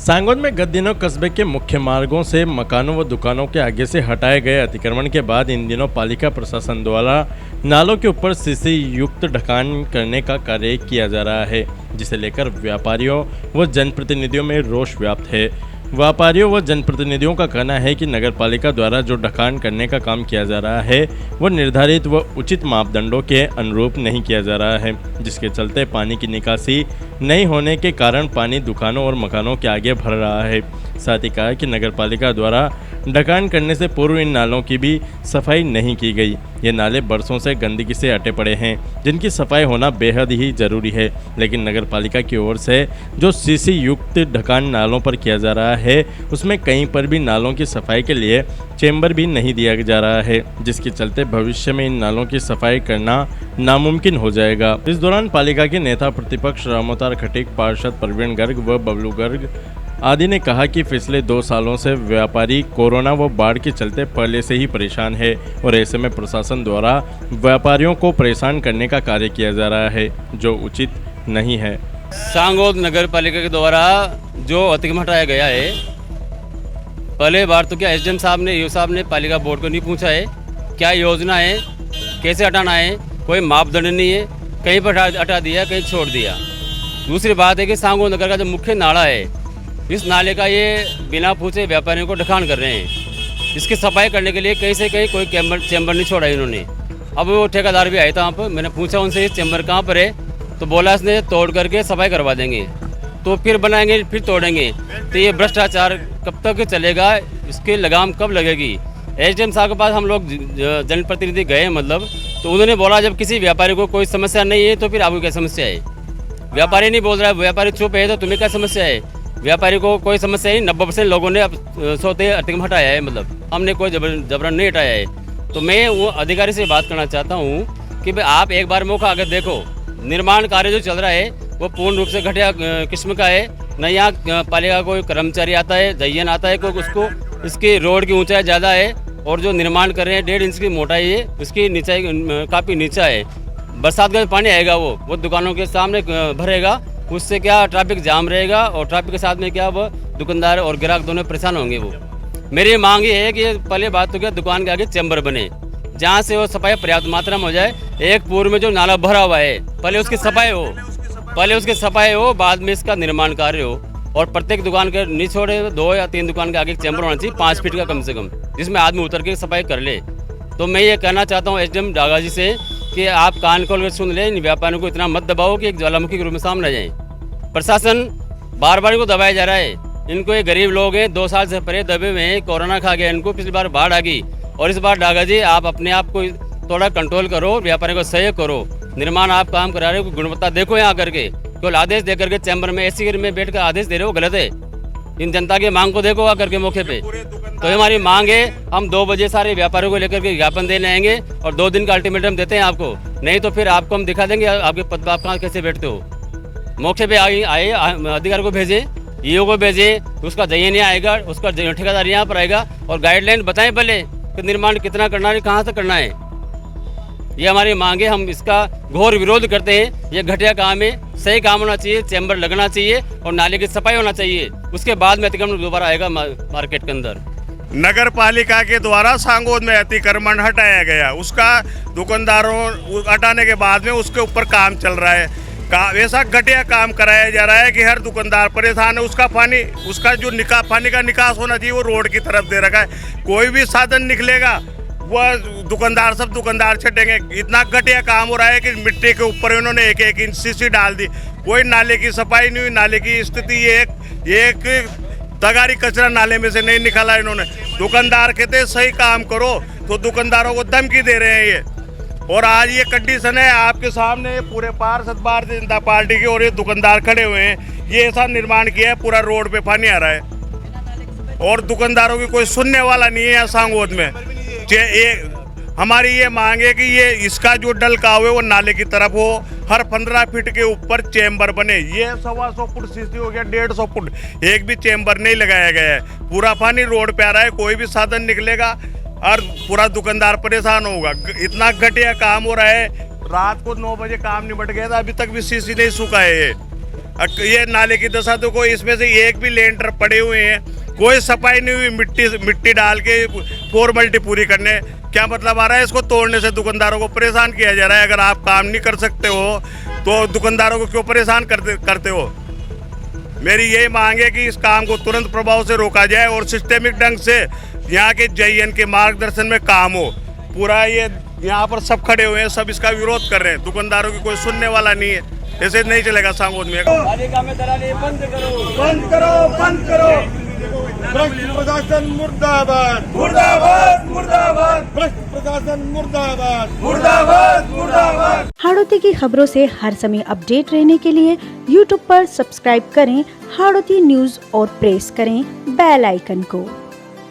सांगोद में गत दिनों कस्बे के मुख्य मार्गों से मकानों व दुकानों के आगे से हटाए गए अतिक्रमण के बाद इन दिनों पालिका प्रशासन द्वारा नालों के ऊपर सीसी युक्त ढकान करने का कार्य किया जा रहा है, जिसे लेकर व्यापारियों व जनप्रतिनिधियों में रोष व्याप्त है। व्यापारियों व जनप्रतिनिधियों का कहना है कि नगर पालिका द्वारा जो ढकान करने का काम किया जा रहा है वह निर्धारित व उचित मापदंडों के अनुरूप नहीं किया जा रहा है, जिसके चलते पानी की निकासी नहीं होने के कारण पानी दुकानों और मकानों के आगे भर रहा है। साथ ही कहा कि नगर पालिका द्वारा ढकान करने से पूर्व इन नालों की भी सफाई नहीं की गई। ये नाले बरसों से गंदगी से अटे पड़े हैं, जिनकी सफाई होना बेहद ही जरूरी है, लेकिन नगर पालिका की ओर से जो सीसी युक्त ढकान नालों पर किया जा रहा है उसमें कहीं पर भी नालों की सफाई के लिए चेंबर भी नहीं दिया जा रहा है, जिसके चलते भविष्य में इन नालों की सफाई करना नामुमकिन हो जाएगा। इस दौरान पालिका के नेता प्रतिपक्ष रामोतार खटीक, पार्षद प्रवीण गर्ग व बबलू गर्ग आदि ने कहा कि पिछले 2 सालों से व्यापारी कोरोना व बाढ़ के चलते पहले से ही परेशान है और ऐसे में प्रशासन द्वारा व्यापारियों को परेशान करने का कार्य किया जा रहा है, जो उचित नहीं है। सांगोद नगर पालिका के द्वारा जो अतिक्रमण हटाया गया है, पहले बार तो क्या एसडीएम साहब ने ईओ साहब ने पालिका बोर्ड को नहीं पूछा है क्या योजना है, कैसे हटाना है, कोई मापदंड नहीं है, कहीं पर हटा दिया, कहीं छोड़ दिया। दूसरी बात है कि सांगोद नगर का जो मुख्य नाला है, इस नाले का ये बिना पूछे व्यापारियों को ढकान कर रहे हैं। इसकी सफाई करने के लिए कहीं से कहीं कोई चैम्बर नहीं छोड़ा इन्होंने। अब वो ठेकेदार भी आया था वहाँ पर, मैंने पूछा उनसे इस चैम्बर कहाँ पर है, तो बोला इसने तोड़ करके सफाई करवा देंगे, तो फिर बनाएंगे फिर तोड़ेंगे। तो ये भ्रष्टाचार कब तक चलेगा, इसकी लगाम कब लगेगी। एसडीएम साहब के पास हम लोग जनप्रतिनिधि गए मतलब, तो उन्होंने बोला जब किसी व्यापारी को कोई समस्या नहीं है तो फिर आपको क्या समस्या है। व्यापारी नहीं बोल रहा है, व्यापारी चुप है तो तुम्हें क्या समस्या है। व्यापारी को कोई समस्या नहीं, 90% लोगों ने अब सोते अतिक्रमण हटाया है, मतलब हमने कोई जबरन नहीं हटाया है। तो मैं वो अधिकारी से बात करना चाहता हूँ कि भाई आप एक बार मौका अगर देखो, निर्माण कार्य जो चल रहा है वो पूर्ण रूप से घटिया किस्म का है। न यहाँ पालिका कोई कर्मचारी आता है, जयन आता है, कोई उसको इसकी रोड की ऊंचाई ज़्यादा है और जो निर्माण कर रहे हैं 1.5 इंच की मोटाई है, उसकी नीचाई काफ़ी नीचा है। बरसात का पानी आएगा वो दुकानों के सामने भरेगा, उससे क्या ट्रैफिक जाम रहेगा और ट्रैफिक के साथ में क्या वो दुकानदार और ग्राहक दोनों परेशान होंगे। वो मेरी मांग ये है कि पहले बात तो क्या दुकान के आगे चैम्बर बने, जहाँ से वो सफाई पर्याप्त मात्रा में हो जाए। एक पूर्व में जो नाला भरा हुआ है पहले उसकी सफाई हो, बाद में इसका निर्माण कार्य हो। और प्रत्येक दुकान के नहीं छोड़े 2 या 3 दुकान के आगे चैम्बर होना चाहिए 5 फीट का कम से कम, जिसमें आदमी उतर के सफाई कर ले। तो मैं ये कहना चाहता हूँ एसडीएम डागा जी से कि आप कान खोल कर सुन लें, इन व्यापारियों को इतना मत दबाओ कि एक ज्वालामुखी के रूप में सामने आ जाए। प्रशासन बार बार इनको दबाया जा रहा है। इनको ये गरीब लोग हैं, 2 साल से परे दबे हुए हैं, कोरोना खा गया इनको, पिछली बार बाढ़ आ गई और इस बार डागा जी आप अपने आप को थोड़ा कंट्रोल करो, व्यापारियों को सहयोग करो। निर्माण आप काम करा रहे हो, गुणवत्ता देखो यहाँ करके, केवल आदेश दे करके चैम्बर में एसी में बैठ कर आदेश दे रहे हो, गलत है। इन जनता की मांग को देखो आकर के मौके पे। तो हमारी मांग है, हम 2 बजे सारे व्यापारियों को लेकर के ज्ञापन देने आएंगे और 2 दिन का अल्टीमेटम देते हैं आपको, नहीं तो फिर आपको हम दिखा देंगे आपके पद पर आप कहाँ कैसे बैठते हो। मौके पे आए अधिकारी को भेजे, ईओ को भेजे, उसका जयन आएगा, उसका ठेकेदार यहाँ पर आएगा और गाइडलाइन बताएं पहले कि निर्माण कितना करना है, कहाँ से करना है। ये हमारी मांग है, हम इसका घोर विरोध करते हैं। ये घटिया काम है, सही काम होना चाहिए, चैम्बर लगना चाहिए और नाले की सफाई होना चाहिए, उसके बाद में अतिक्रमण दोबारा आएगा मार्केट के अंदर। नगर पालिका के द्वारा सांगोद में अतिक्रमण हटाया गया, उसका दुकानदारों हटाने के बाद में उसके ऊपर काम चल रहा है। ऐसा घटिया काम कराया जा रहा है कि हर दुकानदार परेशान है। उसका जो पानी का निकास होना चाहिए वो रोड की तरफ दे रखा है। कोई भी साधन निकलेगा वह सब दुकानदार छटेंगे। इतना घटिया काम हो रहा है कि मिट्टी के ऊपर इन्होंने 1-1 इंच सीसी डाल दी, कोई नाले की सफाई नहीं हुई। नाले की स्थिति एक तगारी कचरा नाले में से नहीं निकाला इन्होंने। दुकानदार कहते सही काम करो तो दुकानदारों को धमकी दे रहे हैं ये। और आज ये कंडीशन है आपके सामने, पूरे पार्षद भारतीय जनता पार्टी के और ये दुकानदार खड़े हुए हैं। ये ऐसा निर्माण किया है, पूरा रोड पे पानी आ रहा है और दुकानदारों की कोई सुनने वाला नहीं है यहाँ सांगोद में। हमारी ये मांग है कि ये इसका जो डलकाव है वो नाले की तरफ हो, हर 15 फीट के ऊपर चैम्बर बने। ये 125 फुट सीसी हो गया, 150 फुट, एक भी चैम्बर नहीं लगाया गया है। पूरा पानी रोड पे आ रहा है, कोई भी साधन निकलेगा और पूरा दुकानदार परेशान होगा। इतना घटिया काम हो रहा है। रात को 9 बजे काम निपट गया था, अभी तक भी सीसी नहीं सूखा है ये। ये नाले की दशा तो कोई इसमें से एक भी लेंटर पड़े हुए हैं, कोई सफाई नहीं हुई, मिट्टी डाल के फॉर्मेलिटी पूरी करने। क्या मतलब आ रहा है? इसको तोड़ने से दुकानदारों को परेशान किया जा रहा है। अगर आप काम नहीं कर सकते हो तो दुकानदारों को क्यों परेशान करते हो? मेरी यही मांग है कि इस काम को तुरंत प्रभाव से रोका जाए और सिस्टेमिक ढंग से यहाँ के JN के मार्गदर्शन में काम हो। पूरा ये यहाँ पर सब खड़े हुए हैं, सब इसका विरोध कर रहे हैं, दुकानदारों की कोई सुनने वाला नहीं है। ऐसे नहीं चलेगा सांगोद में। पालिका में दलाली बंद करो, बंद करो, बंद करो। भ्रष्ट प्रशासन मुर्दाबाद, मुर्दाबाद, मुर्दाबाद। भ्रष्ट प्रशासन मुर्दाबाद, मुर्दाबाद, मुर्दाबाद। हाड़ौती की खबरों से हर समय अपडेट रहने के लिए YouTube पर सब्सक्राइब करें हाड़ौती न्यूज और प्रेस करें बेल आइकन को।